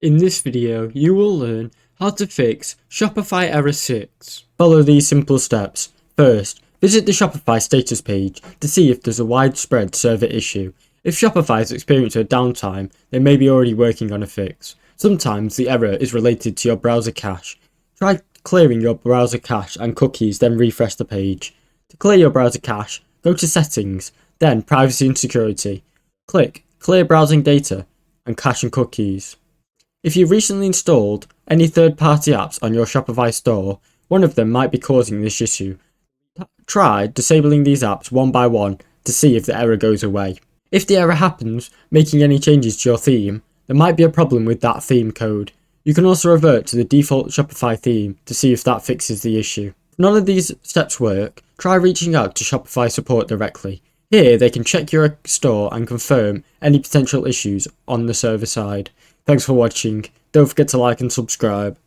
In this video, you will learn how to fix Shopify error 6. Follow these simple steps. First, visit the Shopify status page to see if there's a widespread server issue. If Shopify is experiencing a downtime, they may be already working on a fix. Sometimes the error is related to your browser cache. Try clearing your browser cache and cookies, then refresh the page. To clear your browser cache, go to Settings, then Privacy and Security. Click Clear Browsing Data and Cache and Cookies. If you've recently installed any third-party apps on your Shopify store, one of them might be causing this issue. Try disabling these apps one by one to see if the error goes away. If the error happens making any changes to your theme, there might be a problem with that theme code. You can also revert to the default Shopify theme to see if that fixes the issue. If none of these steps work, try reaching out to Shopify support directly. Here they can check your store and confirm any potential issues on the server side. Thanks for watching. Don't forget to like and subscribe.